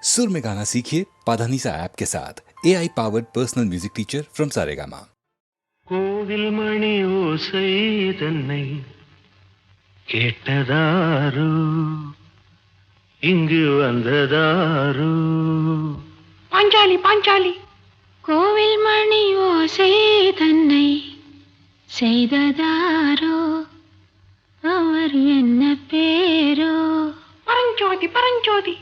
सुर में गाना सीखिए पाधानीसा ऐप के साथ AI powered personal music teacher from Saregama. கோவில் மணி ஓசை தன்னை கேட்டதாரு இங்கு வந்ததாரு பாஞ்சாலி பாஞ்சாலி கோவில் மணி ஓசை தன்னை செய்ததாரோ அவர் என்ன பேரோ பரஞ்சோதி பரஞ்சோதி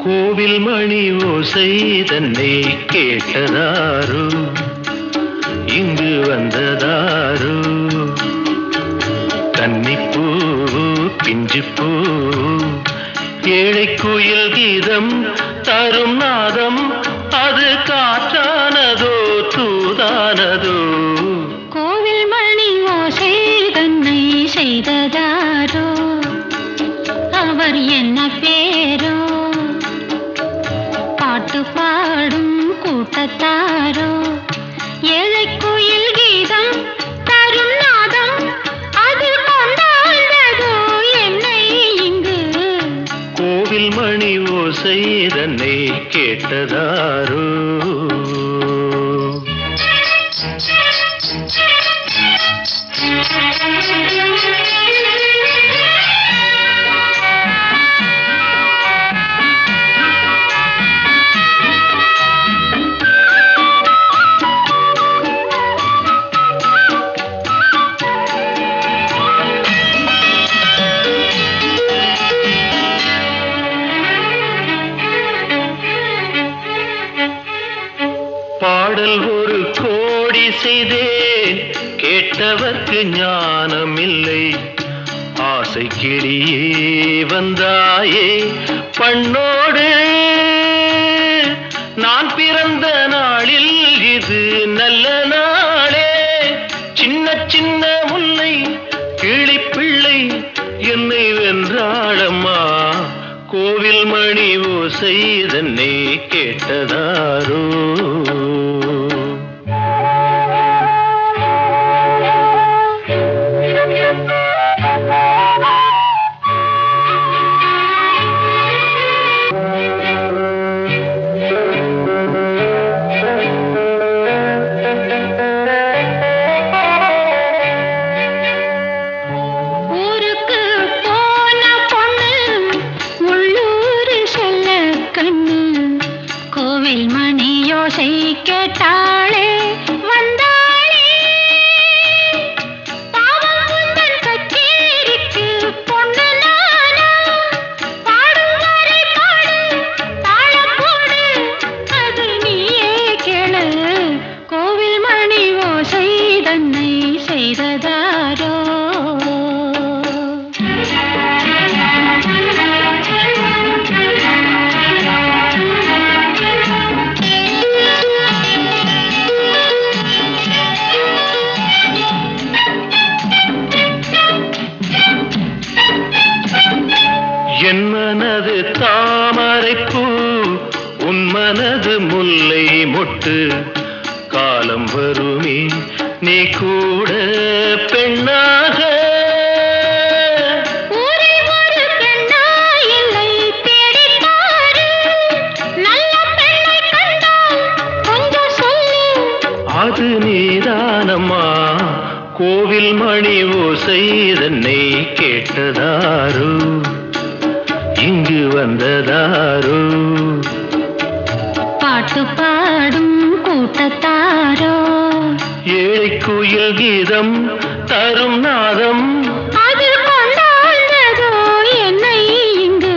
கோவில் மணி ஓசை தன்னை கேட்டதாரு இங்கு வந்ததாரு கன்னிப்பூ பிஞ்சுப்பூ ஏழை குயில் கீதம் தரும் நாதம் அது காற்றானதோ தூதானதோ கோவில் மணி ஓசை தன்னை செய்ததாரோ அவர் என்ன பேரோ பாட்டு பாடும் கூட்டத்தாரோ ஏழை குயில் கீதம் தரும் நாதம் அது கொண்டாண்டதோ என்னை இங்கு கோவில் மணி ஓசை தன்னை கேட்டதாரோ பாடல் ஒரு கோடி செய்தேன் கேட்டவர்க்கு ஞானம் இல்லை ஆசை கிளியே வந்தாயே பண்ணோடு நான் பிறந்த நாளில் இது நல்ல நாளே சின்ன சின்ன முல்லை கிளிப்பிள்ளை என்னை வென்றாளம்மா கோவில் மணி ஓசை தன்னை கேட்டதாரோ ஊருக்கு போன பொண்ணு உள்ளூர் செல்ல கண்ணு கோவில் மணி யோசை கேட்டாளே வந்தாளே பாவம் உந்தன் கச்சேரிக்கு பொண்ணு நானா பாடும் வரை பாடு தாளம் போடு அது நீயே கேளு கோவில் மணி ஓசை தன்னை செய்ததாரோ என் மனது தாமரைப்பூ உன் மனது முல்லை மொட்டு காலம் வருமே நீ கூட பெண்ணாக ஊரை ஒரு பெண்ணா இல்லை தேடிப் பாரு நல்ல பெண்ணை கண்டால் கொஞ்சம் சொல்லு அது நீதானம்மா கோவில் மணி ஓசை தன்னை கேட்டதாரு இங்கு வந்ததாரு பாட்டு பாடும் கூட்டத்தாரோ ஏழை குயில் கீதம் தரும் நாதம் அது கொண்டாண்டதோ என்னை இங்கு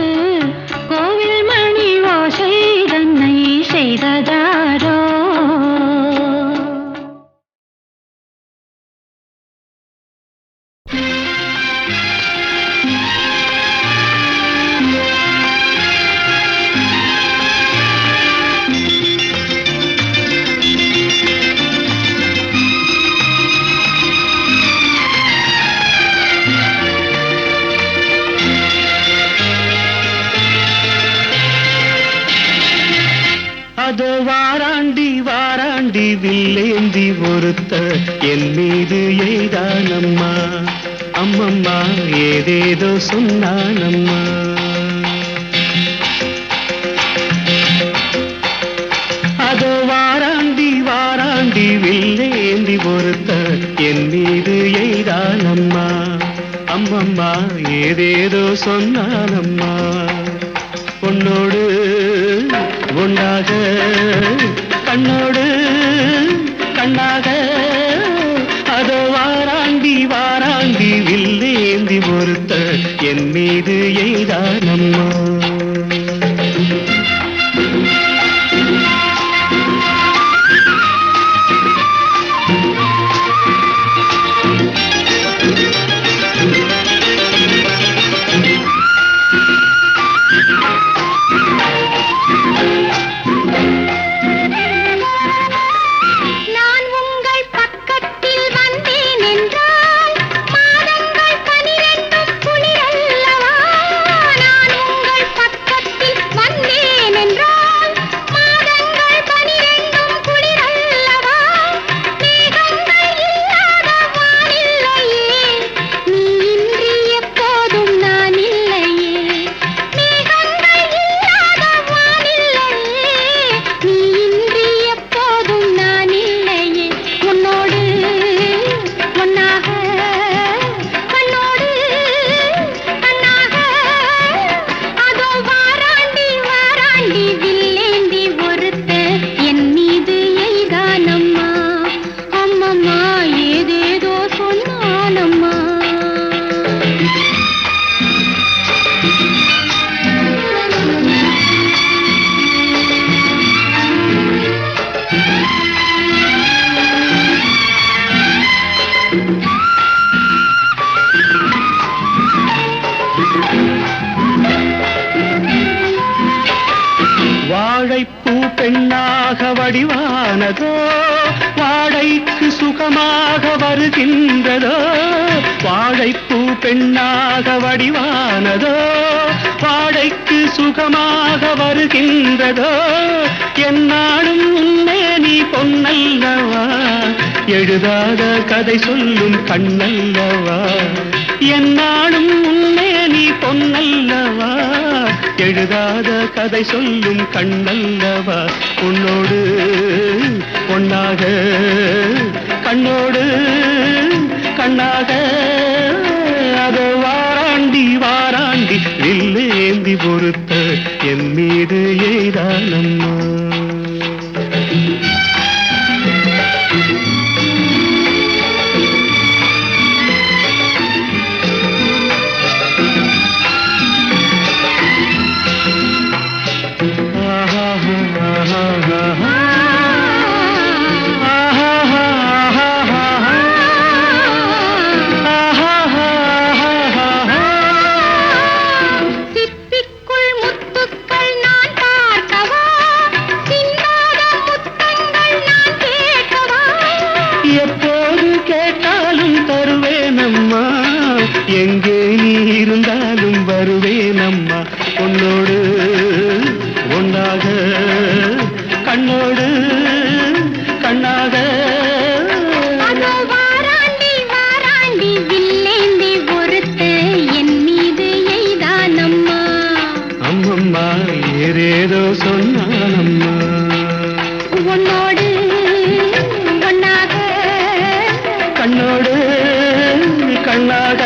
கோவில் மணி ஓசை தன்னை செய்ததாரோ வாராண்டி வில்லேந்தி ஒருத்த என் மீது எய்தானம்மா அம்மம்மா ஏதேதோ சொன்னானம்மா அதோ வாராண்டி வாராண்டி வில்லேந்தி ஒருத்த என் மீது எய்தானம்மா அம்மம்மா ஏதேதோ சொன்னானம்மா பொன்னோடு ஒன்றாக கண்ணோடு கண்ணாக அதோ வாராண்டி வாராண்டி வில்லேந்தி ஒருத்த என் மீது எய்தானம்மா வாழைப்பூ பெண்ணாக வடிவானதோ வாடைக்கு சுகமாக வருகின்றதோ வாழைப்பூ பெண்ணாக வடிவானதோ வாடைக்கு சுகமாக வருகின்றதோ என்னாலும் உன்னே நீ பொன்னல்லவா எழுதாத கதை சொல்லும் கண்ணல்லவா என்னாலும் உன்னே நீ பொன்னல்லவா எழுதாத கதை சொல்லும் கண்ணல்லவா உன்னோடு பொன்னாக கண்ணோடு கண்ணாக அதோ வாராண்டி வாராண்டி வில்லேந்தி பொறுத்த என் மீது எய்தானம்மா எப்போது கேட்டாலும் தருவேனம்மா எங்கே நீ இருந்தாலும் வருவேனம்மா உன்னோடு ஒன்றாக கண்ணோடு கண்ணாக வாராண்டி வாராண்டி வில்லேந்தி ஒருத்த என் மீது எய்தானம்மா அம்மம்மா ஏதேதோ சொன்னானம்மா உன்னோடு ஒன்னாக கண்ணோடு கண்ணாக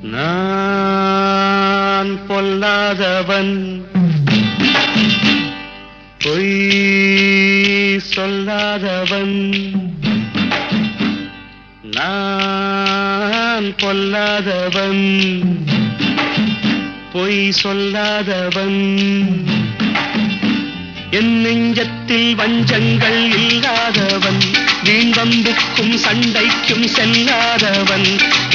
நான் பொல்லாதவன் பொய் சொல்லாதவன் நான் பொல்லாதவன் பொய் சொல்லாதவன் என் நெஞ்சத்தில் வஞ்சங்கள் இல்லாதவன் வீண்வம்புக்கும் சண்டைக்கும் செல்லாதவன்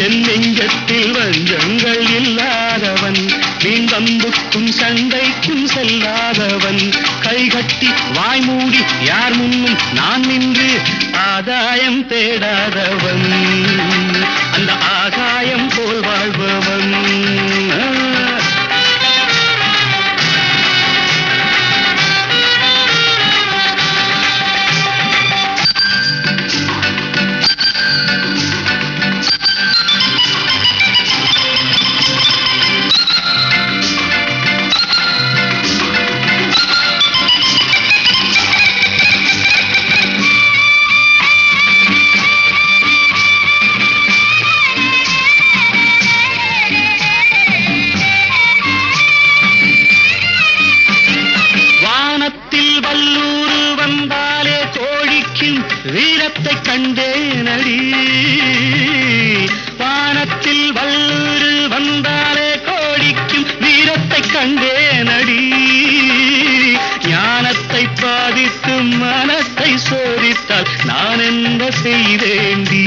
என் நெஞ்சத்தில் வஞ்சங்கள் இல்லாதவன் வீண்வம்புக்கும் சண்டைக்கும் செல்லாதவன் கைகட்டி வாய்மூடி யார் முன்னும் நான் நின்று ஆதாயம் தேடாதவன் அந்த ஆகாயம் போல் வாழ்பவன் வீரத்தை கண்டேனடி வானத்தில் வல்லூர் வந்தாலே கோடிக்கும் வீரத்தை கண்டேனடி ஞானத்தை பாதித்து மனத்தை சோதித்தால் நான் என்ன செய்தேண்டி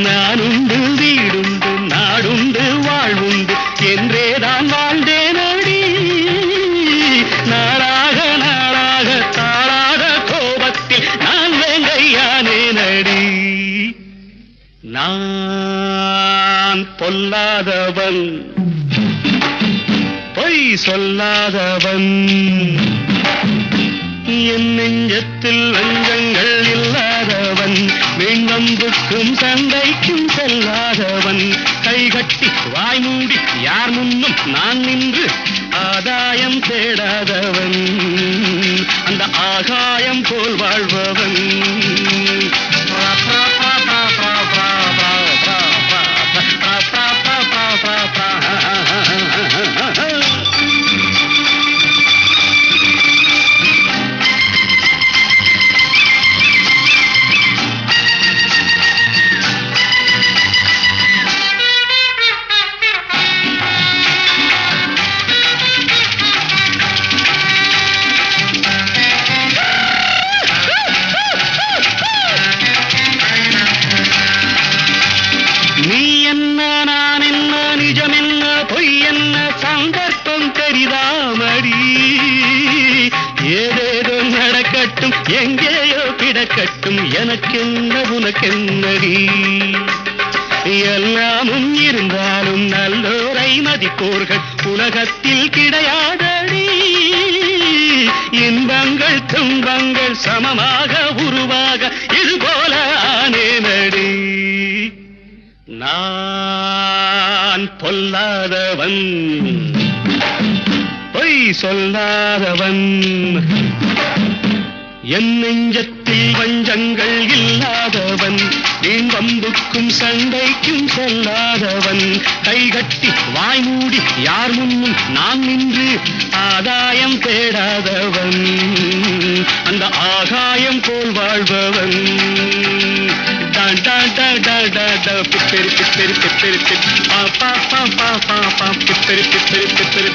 நானுண்டு வீடுண்டு நாடுண்டு வாழ்வுண்டு என்றேதான் வாழ்ந்தேனடி நாளாக நாளாக தாளாக கோபத்தில் நான் வேங்கையானேனடி நான் பொல்லாதவன் பொய் சொல்லாதவன் என் நெஞ்சத்தில் வஞ்சங்கள் இல்லாதவன் வீண்வம்புக்கும் சண்டைக்கும் செல்லாதவன் கைகட்டி வாய்மூடி யார் முன்னும் நான் நின்று ஆதாயம் தேடாதவன் அந்த ஆகாயம் போல் வாழ்பவன் ஏதேதோ நடக்கட்டும் எங்கேயோ கிடக்கட்டும் எனக்கென்ன உனக்கென்னடி எல்லாமும் இருந்தாலும் நல்லோரை மதிப்போர்கள் உலகத்தில் கிடையாதடி இன்பங்கள் துன்பங்கள் சமமாக உருவாக இதுபோல ஆனேனடி நான் பொல்லாதவன் பொய் சொல்லாதவன் என் நெஞ்சத்தில் வஞ்சங்கள் இல்லாதவன் வீண்வம்புக்கும் சண்டைக்கும் செல்லாதவன் கைகட்டி வாய்மூடி யார் முன்னும் நான் நின்று ஆதாயம் தேடாதவன் அந்த ஆகாயம் போல் வாழ்பவன் பிப்பெரி பிப்பெரி பிப்பெரி பா பா பா பா பா பா பிப்பெரி பிப்பெரி பிப்பெரி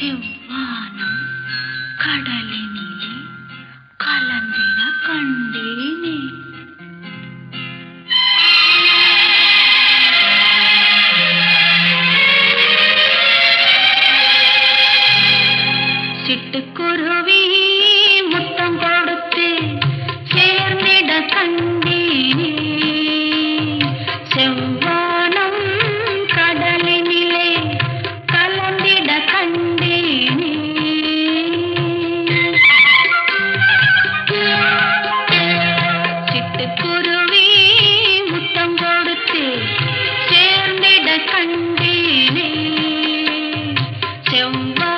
செவ்வானம் கடலினிலே கலந்திட கண்டேனே. சிட்டுக்குருவி முத்தம் கொடுத்து சேர்ந்திட கண்டேனே. செவ்வானம் கடலினிலே கலந்திட கண்டேனே. சிட்டுக்குருவி முத்தம் கொடுத்து சேர்ந்திட கண்டேனே. செவ்வானம்